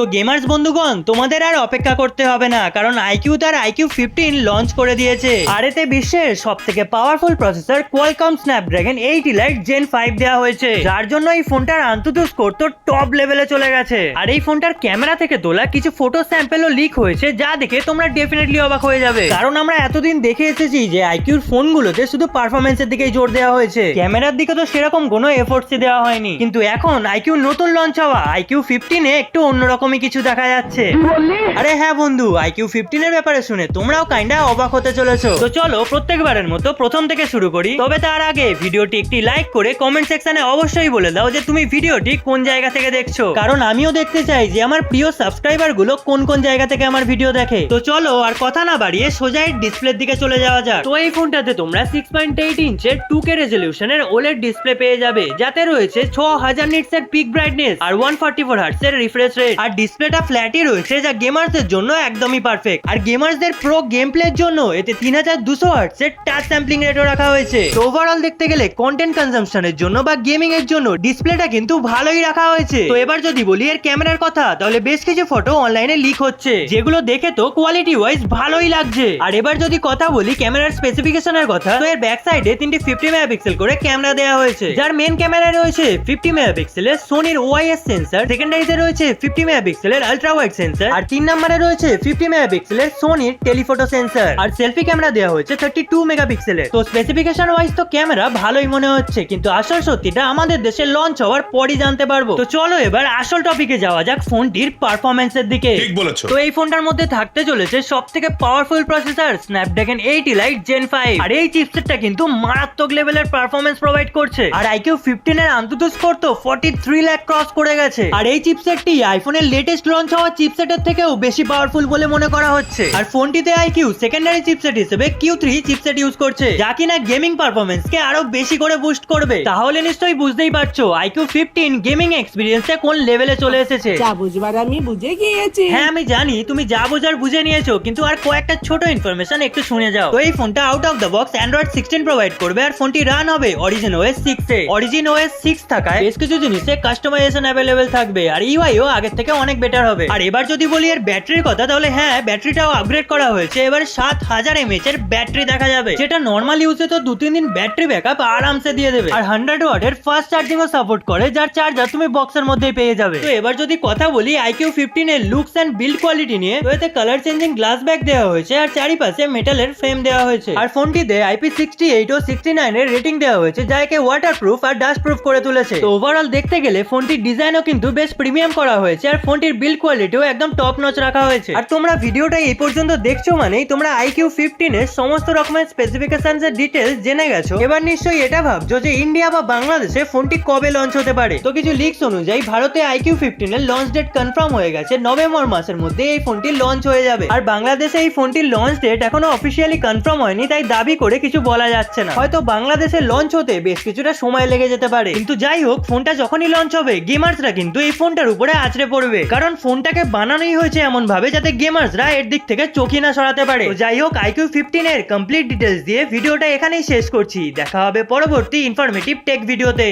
তো গেমার্স বন্ধুগণ, তোমাদের আর অপেক্ষা করতে হবে না, কারণ আইকিউ তার আইকিউ 15 লঞ্চ করে দিয়েছে। আর এতে বিশ্বের সবথেকে powerful processor Qualcomm Snapdragon 8 Elite Gen 5 দেওয়া হয়েছে, যার জন্য এই ফোনটার আন্তঃ স্কোর তো টপ লেভেলে চলে গেছে। আর এই ফোনটার ক্যামেরা থেকে তোলা কিছু ফটো স্যাম্পেলও লিক হয়েছে, যা দেখে তোমরা ডেফিনেটলি অবাক হয়ে যাবে। কারণ আমরা এতদিন দেখে এসেছি যে আইকিউর ফোনগুলোতে শুধু পারফরমেন্সের দিকেই জোর দেওয়া হয়েছে, ক্যামেরার দিকে তো সেরকম কোনো এফোর্টসই দেওয়া হয়নি। কিন্তু এখন আইকিউ নতুন লঞ্চ হওয়া আইকিউ 15 এ একটু অন্যরকমই কিছু দেখা যাচ্ছে। আরে হ্যাঁ বন্ধু, আইকিউ 15 এর ব্যাপারে শুনে তোমরাও কাইন্ডা অবাক হতে চলেছো। তো চলো প্রত্যেকবারের মতো প্রথম থেকে শুরু করি। তবে তার আগে ভিডিওটি একটি লাইক করে কমেন্ট সেকশনে অবশ্যই বলে দাও যে তুমি ভিডিওটি কোন জায়গা থেকে দেখছো, কারণ আমিও দেখতে চাই যে আমার প্রিয় সাবস্ক্রাইবার গুলো কোন কোন জায়গা থেকে আমার ভিডিও দেখে। তো চলো আর কথা না বাড়িয়ে সোজা এর ডিসপ্লের দিকে চলে যাওয়া যাক। তো এই ফোনটাতে তোমরা 6.8 ইঞ্চের 2K রেজোলিউশনের OLED ডিসপ্লে পেয়ে যাবে, যাতে রয়েছে 6000 নিটস এর পিক ব্রাইটনেস আর 144 হার্টজ এর রিফ্রেশ রেট। আর ডিসপ্লেটা ফ্ল্যাটই রয়েছে, যা গেমারদের জন্য একদমই পারফেক্ট। আর গেমারদের প্রো গেম প্লের জন্য এতে 3200 হার্টজ এর টাচ স্যাম্পলিং রেটও রাখা হয়েছে। তো ওভারঅল দেখতে গেলে কন্টেন্ট কনজাম্পশনের জন্য বা গেমিং এর জন্য ডিসপ্লেটা কিন্তু ভালোই রাখা হয়েছে। তো এবার যদি বলি এর ক্যামেরার কথা, তাহলে বেশ কিছু ফটো অনলাইনে লিক হচ্ছে, যেগুলো দেখে তো কোয়ালিটি ওয়াইজ ভালোই লাগছে। আর এবার যদি কথা বলি ক্যামেরার স্পেসিফিকেশনের কথা, তো এর ব্যাক সাইডে 3টি 50 মেগাপিক্সেল করে ক্যামেরা দেওয়া হয়েছে, যার মেন ক্যামেরায় রয়েছে 50 মেগাপিক্সেলের সোনির ওআইএস সেন্সর, সেকেন্ডারিতে রয়েছে 50 মেগাপিক্সেলের আলট্রা ওয়াইড সেন্সর, আর 3 নম্বরে রয়েছে 50 মেগাপিক্সেলের সোনির টেলিফটো সেন্সর। আর সেলফি ক্যামেরা দেওয়া হয়েছে 32 মেগাপিক্সেলের। তো স্পেসিফিকেশন ওয়াইজ তো ক্যামেরা ভালোই মনে হচ্ছে, কিন্তু আসল সত্যিটা আমাদের দেশে লঞ্চ হওয়ার পরই জানতে পারবো। তো চলো এবার আসল টপিকে যাওয়া যাক, ফোনটির পারফরম্যান্সের দিকে। ঠিক বলেছো। তো এই ফোনটার মধ্যে থাকতে চলেছে সবথেকে powerful processor Snapdragon 8 Elite Gen 5। আর এই চিপসেটটা কিন্তু মারাত্মক লেভেলের পারফরম্যান্স প্রোভাইড করছে। আর আইকিউ 15 এর আন্তঃ স্কোর তো 43 লাখ ক্রস করে গেছে। আর এই চিপসেটটি আইফোনের লেটেস্ট লঞ্চ হওয়া চিপসেটের থেকেও বেশি পাওয়ারফুল বলে মনে করা হচ্ছে। আর ফোনটিতে আইকিউ সেকেন্ডারি চিপসেট হিসেবে Q3 চিপসেট ইউজ করছে, যা কিনা গেমিং পারফরম্যান্সকে আরো বেশি করে বুস্ট করবে। তাহলে নিশ্চয়ই বুঝতেই পারছো আইকিউ 15 গেমিং এক্সপেরিয়েন্সে কোন লেভেলে চলে এসেছে। যা বুঝবার আমি বুঝে গিয়েছি। হ্যাঁ আমি জানি তুমি যা বোঝার বুঝে নিয়েছো, কিন্তু আর কয়েকটা ছোট ইনফরমেশন একটু শুনে যাও। তো এই ফোনটা out of the box Android 16 provide করবে, আর ফোনটি রান হবে অরিজিন OS 6 এ। অরিজিন OS 6 থাকায় বেশ কিছু জিনিসে কাস্টমাইজেশন অ্যাভেলেবেল থাকবে, আর ইউআইও আগের থেকে অনেক বেটার হবে। আর এবার যদি বলি এর ব্যাটারির কথা, তাহলে হ্যাঁ ব্যাটারিটাও আপগ্রেড করা হয়েছে। এবার 7000 mAh এর ব্যাটারি দেখা যাবে, যেটা নর্মাল ইউজে তো 2-3 দিন ব্যাটারি ব্যাকআপ আরামসে দিয়ে দেবে। আর 100 ওয়াটের ফাস্ট চার্জিংও সাপোর্ট করে, যার চার্জার তুমি বক্সের মধ্যেই পেয়ে যাবে। তো এবার যদি কথা বলি আইকিউ 15 এর লুকস এন্ড বিল্ড কোয়ালিটি নিয়ে, তো এতে কালার চেঞ্জিং গ্লাস ব্যাক দেওয়া হয়েছে, আর চারিপাশে মেটালের ফ্রেম দেওয়া হয়েছে। আর ফোনটিতে IP68 ও 69 এর রেটিং দেওয়া হয়েছে, যা একে ওয়াটারপ্রুফ আর ডাস্ট প্রুফ করে তুলেছে। তো ওভারঅল দেখতে গেলে ফোনটির ডিজাইনও কিন্তু বেশ প্রিমিয়াম করা হয়েছে, আর ফোনটির বিল্ড কোয়ালিটিও একদম টপ নচ রাখা হয়েছে। আর তোমরা ভিডিওটা এই পর্যন্ত দেখছো মানেই তোমরা আইকিউ 15 এর সমস্ত রকমের স্পেসিফিকেশনস এর ডিটেইলস জেনে গেছো। এবার নিশ্চয়ই এটা ভাবছো যে ইন্ডিয়া বা বাংলাদেশে ফোনটি কবে লঞ্চ হতে পারে। তো কিছু লিকস অনুযায়ী ভারতে আইকিউ 15 এর লঞ্চ ডেট কনফার্ম হয়ে গেছে, নভেম্বর মাসের মধ্যে এই ফোনটি লঞ্চ হয়ে যাবে। আর বাংলাদেশে এই ফোনটির লঞ্চ ডেট এখনো অফিসিয়ালি কনফার্ম হয়নি, তাই দাবি করে কিছু বলা যাচ্ছে না। হয়তো বাংলাদেশে লঞ্চ হতে বেশ কিছুটা সময় লেগে যেতে পারে, কিন্তু যাই হোক ফোনটা যখনই লঞ্চ হবে গেমার্সরা কিন্তু এই ফোনটার উপরে আছড়ে পড়বে, কারণ ফোনটাকে বানানোই হয়েছে এমন ভাবে যাতে গেমার্সরা এর দিক থেকে চোখই না সরাতে পারে। তো যাই হোক আইকিউ 15 এর কমপ্লিট ডিটেইলস দিয়ে ভিডিওটা এখানেই শেষ করছি। দেখা হবে পরবর্তী ইনফরমেটিভ টেক ভিডিওতে।